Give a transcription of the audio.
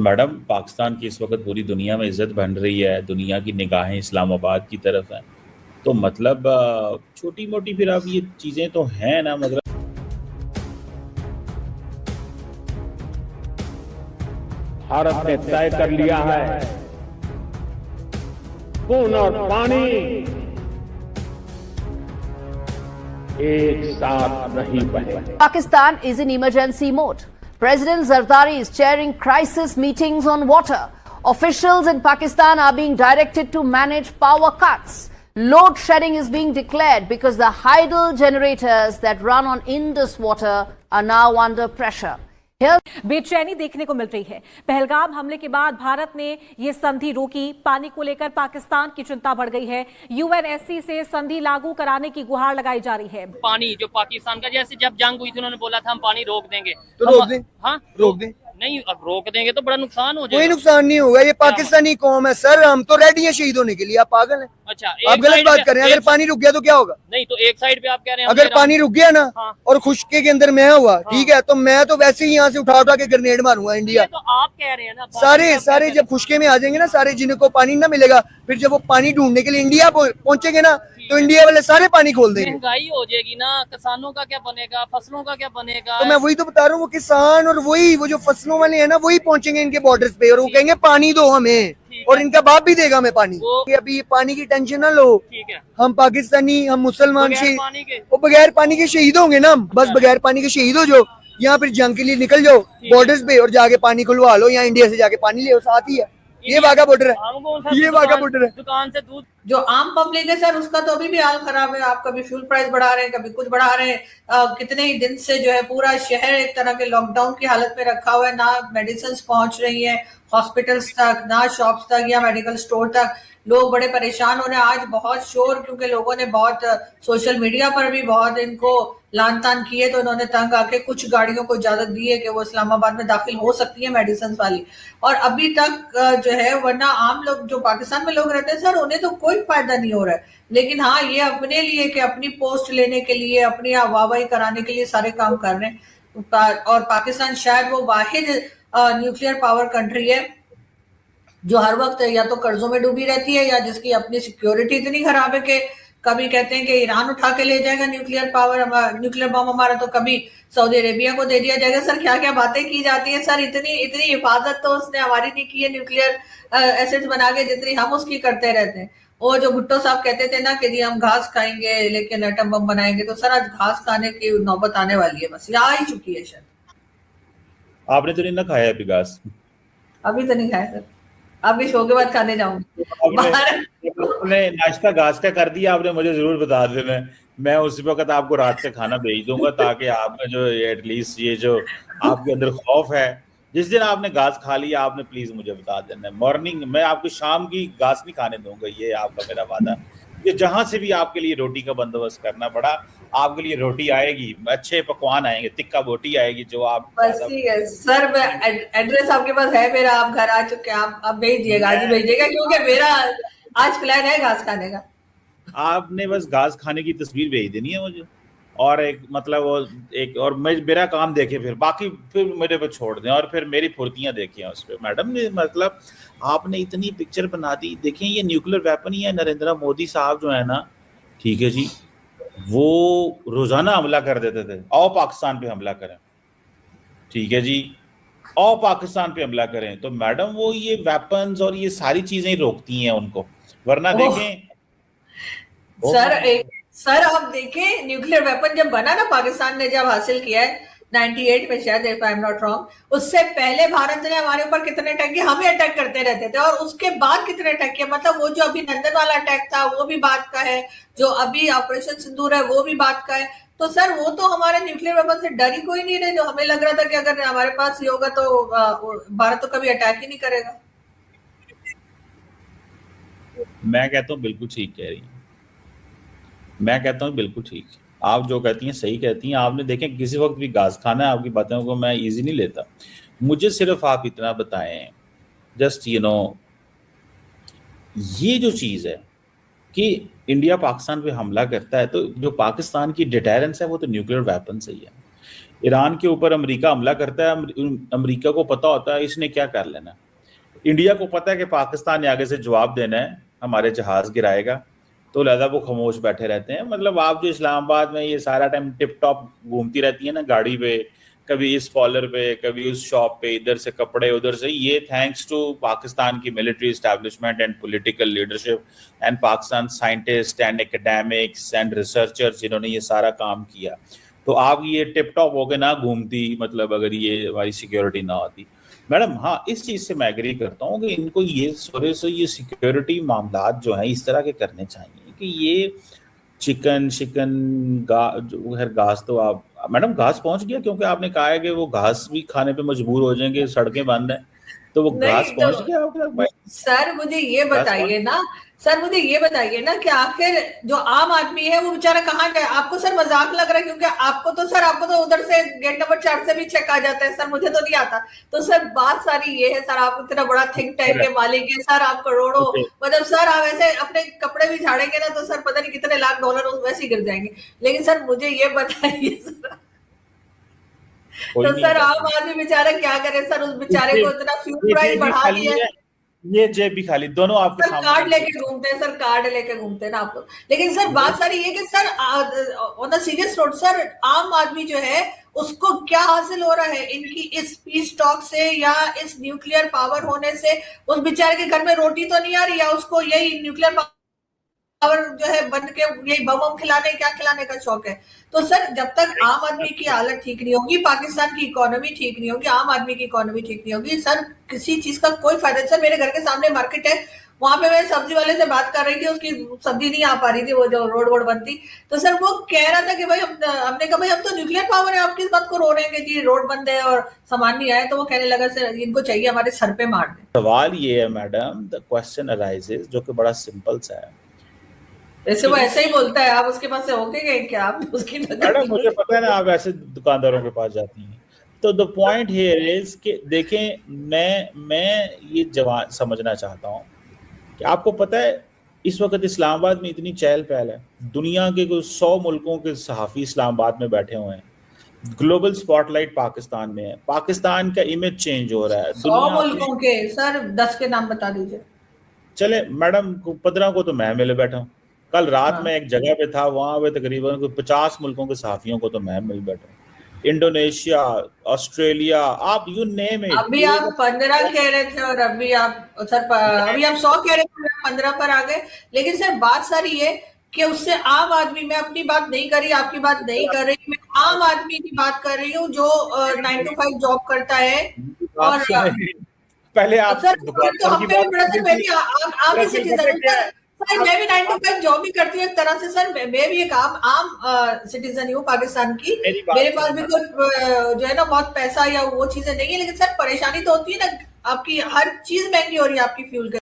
Madam Pakistan की इस वक्त पूरी दुनिया में इज्जत बन रही है, दुनिया की निगाहें इस्लामाबाद की तरफ हैं। तो मतलब छोटी मोटी फिर अब ये चीज़ें तो हैं ना, मतलब भारत ने तय कर लिया है खून और पानी एक साथ नहीं बहे। Pakistan is in emergency mode. President Zardari is chairing crisis meetings on water. Officials in Pakistan are being directed to manage power cuts. Load shedding is being declared because the hydel generators that run on Indus water are now under pressure. बेचैनी देखने को मिल रही है। पहलगाम हमले के बाद भारत ने ये संधि रोकी। पानी को लेकर पाकिस्तान की चिंता बढ़ गई है। यूएनएससी से संधि लागू कराने की गुहार लगाई जा रही है। पानी जो पाकिस्तान का, जैसे जब जंग हुई थी उन्होंने बोला था हम पानी रोक देंगे, तो रोक दें। हाँ रोक दें। नहीं, अब रोक देंगे तो बड़ा नुकसान हो जाएगा। कोई नुकसान नहीं होगा, ये पाकिस्तानी कौम है सर, हम तो रेडी है शहीद होने के लिए। आप पागल हैं? अच्छा, आप गलत बात कर रहे हैं। अगर पानी रुक गया तो क्या होगा? नहीं तो एक साइड पे आप कह रहे हैं अगर पानी रुक गया ना, हाँ। और खुशके के अंदर मैं हुआ, ठीक है, तो मैं तो वैसे ही यहाँ से उठा उठा के ग्रेनेड मारूंगा इंडिया। तो आप कह रहे हैं ना, सारे जब खुशके में आ जाएंगे ना, सारे जिनको पानी ना मिलेगा, फिर जब वो पानी ढूंढने के लिए इंडिया पहुंचेंगे ना, तो इंडिया वाले सारे पानी खोल देंगे। महंगाई हो जाएगी ना, किसानों का क्या बनेगा, फसलों का क्या बनेगा? तो मैं वही तो बता रहा हूँ, वो किसान और वो जो फसलों वाले हैं ना, वही पहुंचेंगे इनके बॉर्डर्स पे और वो कहेंगे पानी दो हमें, और इनका बाप भी देगा हमें पानी। अभी पानी की टेंशन ना लो, ठीक है। हम पाकिस्तानी, हम मुसलमान बगैर पानी के? वो बगैर पानी के शहीद होंगे ना, हम बस बगैर पानी के शहीद हो जो यहाँ फिर जंग के लिए निकल जाओ बॉर्डर्स पे और जाके पानी खुलवा लो, यहाँ इंडिया से जाके पानी ले, साथ ही है। ये वाघा बॉर्डर है, ये वाघा बॉर्डर है। दुकान से दूध जो आम पब्लिक है सर, उसका तो अभी भी हाल खराब है। आप कभी फ्यूल प्राइस बढ़ा रहे हैं, कभी कुछ बढ़ा रहे हैं। कितने ही दिन से जो है पूरा शहर एक तरह के लॉकडाउन की हालत में रखा हुआ है। ना मेडिसिन पहुंच रही है हॉस्पिटल्स तक, ना शॉप्स तक या मेडिकल स्टोर तक। लोग बड़े परेशान हो रहे हैं। आज बहुत शोर, क्योंकि लोगों ने बहुत सोशल मीडिया पर भी बहुत इनको लान तान किए, तो उन्होंने तंग आके कुछ गाड़ियों को इजाजत दी है कि वो इस्लामाबाद में दाखिल हो सकती है मेडिसिन वाली। और अभी तक जो है, वरना आम लोग जो पाकिस्तान में लोग रहते हैं सर, उन्हें तो कोई फायदा नहीं हो रहा है। लेकिन हाँ, ये अपने लिए कि अपनी पोस्ट लेने के लिए, अपनी वाहवाही कराने के लिए सारे काम कर रहे हैं। और पाकिस्तान शायद वो वाहिद न्यूक्लियर पावर कंट्री है जो हर वक्त या तो कर्जों में डूबी रहती है, या जिसकी अपनी सिक्योरिटी इतनी खराब है कि कभी कहते हैं कि ईरान उठा के ले जाएगा न्यूक्लियर बम हमारा, तो कभी सऊदी अरेबिया को दे दिया जाएगा। सर क्या क्या बातें की जाती है सर। इतनी हिफाजत तो उसने हमारी नहीं की है न्यूक्लियर एसिड्स बना के, जितनी हम उसकी करते रहते हैं। वो जो भुट्टो साहब कहते थे ना कि जी हम घास खाएंगे लेकिन एटम बम बनाएंगे, तो सर आज घास खाने की नौबत आने वाली है, बस ये आ ही चुकी है। शायद आपने तो नहीं ना खाया अभी घास? अभी तो नहीं खाया सर, अभी शो के बाद खाने जाऊंगी। आपने नाश्ता घास का कर दिया, आपने मुझे जरूर बता देना, मैं उसी वक्त आपको रात का खाना भेज दूंगा, ताकि आपने जो एटलीस्ट ये जो आपके अंदर खौफ है, जिस दिन आपने घास खा लिया आपने प्लीज मुझे बता देना। मॉर्निंग मैं आपको शाम की घास नहीं खाने दूंगा, ये आपका मेरा वादा। ये जहां से भी आपके लिए रोटी का बंदोबस्त करना पड़ा, आपके लिए रोटी आएगी, अच्छे पकवान आएंगे, तिक्का बोटी आएगी जो आप बस ठीक है सर। एड्रेस आपके पास है मेरा, आप घर आ चुके हैं, आप भेज दिएगा, आज ही भेजिएगा, क्योंकि मेरा आज प्लान है घास खाने का। आपने बस घास खाने की तस्वीर भेज देनी है मुझे, और एक मतलब वो एक और मेरा काम देखे, फिर बाकी फिर मेरे पे छोड़ दें, और फिर मेरी फुर्तियां देखें उस पर। मैडम ने मतलब आपने इतनी पिक्चर बना दी। देखें ये न्यूक्लियर वेपन ही है। नरेंद्र मोदी साहब जो है ना, ठीक है जी, वो रोजाना हमला कर देते थे, आओ पाकिस्तान पे हमला करें, ठीक है जी, आओ पाकिस्तान पे हमला करें। तो मैडम वो ये वेपन्स और ये सारी चीजें रोकती हैं उनको, वरना देखें सर आप देखें न्यूक्लियर वेपन जब बना ना, पाकिस्तान ने जब हासिल किया है 98 में शायद, if I am not wrong, उससे पहले भारत ने हमारे ऊपर कितने अटैक किए, हमें अटैक करते रहते थे, और उसके बाद कितने अटैक किए। मतलब वो जो अभिनंदन वाला अटैक था वो भी बात का है, जो अभी ऑपरेशन सिंदूर है वो भी बात का है। तो सर वो तो हमारे न्यूक्लियर वेपन से डर ही कोई नहीं रहे, जो हमें लग रहा था कि अगर हमारे पास ये होगा तो भारत तो कभी अटैक ही नहीं करेगा। मैं कहता हूँ बिल्कुल ठीक कह रही है, मैं कहता हूँ बिल्कुल ठीक। आप जो कहती हैं सही कहती हैं। आपने देखें किसी वक्त भी घास खाना है, आपकी बातों को मैं इजी नहीं लेता। मुझे सिर्फ आप इतना बताएं, जस्ट ये जो चीज़ है कि इंडिया पाकिस्तान पे हमला करता है, तो जो पाकिस्तान की डिटेरेंस है वो तो न्यूक्लियर वेपन से ही है। ईरान के ऊपर अमेरिका हमला करता है, अमेरिका को पता होता है इसने क्या कर लेना। इंडिया को पता है कि पाकिस्तान ने आगे से जवाब देना है, हमारे जहाज गिराएगा, तो लिहाजा वो खामोश बैठे रहते हैं। मतलब आप जो इस्लामाबाद में ये सारा टाइम टिप टॉप घूमती रहती है ना गाड़ी पे, कभी इस कॉलर पे, कभी उस शॉप पे, इधर से कपड़े उधर से, ये थैंक्स टू पाकिस्तान की military establishment and political leadership and Pakistan scientist and academics and researchers जिन्होंने ये सारा काम किया। तो आप ये टिप टॉप होके ना घूमती, मतलब अगर ये हमारी सिक्योरिटी ना होती। मैडम हाँ, इस चीज से मैं एग्री करता हूँ कि इनको ये थोड़े से ये सिक्योरिटी मामलात जो हैं इस तरह के करने चाहिए कि ये चिकन घास तो आप मैडम घास पहुंच गया, क्योंकि आपने कहा है कि वो घास भी खाने पे मजबूर हो जाएंगे, सड़कें बंद हैं, तो वो घास पहुंच गया आपके भाई। सर मुझे ये बताइए ना, कि आखिर जो आम आदमी है वो बेचारा कहाँ गया? आपको सर मजाक लग रहा है, क्योंकि आपको तो उधर से गेट नंबर 4 से भी चेक आ जाता है सर, मुझे तो नहीं आता। तो सर बात सारी ये है सर, आप इतना बड़ा थिंक टैंक के मालिक है सर, आप करोड़ों मतलब सर आप ऐसे अपने कपड़े भी झाड़ेंगे ना तो सर पता नहीं कितने लाख डॉलर वैसे ही गिर जाएंगे। लेकिन सर मुझे ये बताइए सर, तो सर आम आदमी बेचारा क्या करे सर? उस बेचारे को इतना फ्यूल प्राइस बढ़ा दिया, ये जेब भी खाली, दोनों आपके सामने कार्ड लेके घूमते हैं सर, कार्ड लेके घूमते हैं ना आप लोग। लेकिन सर बात सारी ये कि sir on the serious note sir, आम आदमी जो है उसको क्या हासिल हो रहा है इनकी इस पीस टॉक से या इस न्यूक्लियर पावर होने से? उस बेचारे के घर में रोटी तो नहीं आ रही, या उसको यही न्यूक्लियर पावर जो है बंद के यही बम खिलाने का शौक है? तो सर जब तक आम आदमी की हालत ठीक नहीं होगी, पाकिस्तान की इकोनॉमी ठीक नहीं होगी, आम आदमी की इकोनॉमी ठीक नहीं होगी सर, किसी चीज का कोई फायदा नहीं। सर मेरे घर के सामने मार्केट है, वहां पे मैं सब्जी वाले से बात कर रही थी, उसकी सब्जी नहीं आ पा रही थी, वो जो रोड बनती, तो सर वो कह रहा था कि भाई हमने कहा भाई हम तो न्यूक्लियर पावर है, आप किस बात को रो रहे हैं कि जी रोड बंद है और सामान नहीं आया? तो वो कहने लगा सर इनको चाहिए हमारे सर पे मार दे। सवाल ये है मैडम, द क्वेश्चन अराइजेस, जो कि बड़ा सिंपल सा है। वैसे वो ऐसे ही बोलता है, आप उसके पास से होके गए क्या? आप उसकी मैडम मुझे पता है ना, आप ऐसे दुकानदारों के पास जाती हैं। तो द पॉइंट हियर इज कि देखें, मैं ये जवान समझना चाहता हूँ कि आपको पता है इस वक्त इस्लामाबाद में इतनी चहल पहल है, दुनिया के कुछ 100 मुल्कों के सहाफ़ी इस्लामाबाद में बैठे हुए हैं, ग्लोबल स्पॉटलाइट पाकिस्तान में है, पाकिस्तान का इमेज चेंज हो रहा है 100 मुल्कों के। सर 10 के नाम बता दीजिए। चले मैडम, 15 को तो मैं मिले बैठा हूँ। कल रात में एक जगह पे था, वहां पे तकरीबन 50 मुल्कों के सहाफियों को तो मैं मिल बैठा। इंडोनेशिया, ऑस्ट्रेलिया, आप यू नेम इट। अभी आप 15 कह रहे थे और अभी आप सर अभी हम 100 कह रहे थे, 15 पर आ गए। लेकिन सर बात सारी है कि उससे आम आदमी, मैं अपनी बात नहीं कर रही, आपकी बात नहीं कर रही, मैं आम आदमी की बात कर रही हूँ जो 9 to 5 जॉब करता है। और पहले आप सर तो हम पे भी बड़ा सर, मैं भी आप भी सिटीजन सर, मैं भी 9 to 5 जॉब भी करती हूँ एक तरह से सर, मैं भी एक आम सिटीजन हूँ पाकिस्तान की। मेरे पास भी कोई जो है ना बहुत पैसा या वो चीजें नहीं है, लेकिन सर परेशानी तो होती है ना, आपकी हर चीज महंगी हो रही है आपकी फ्यूल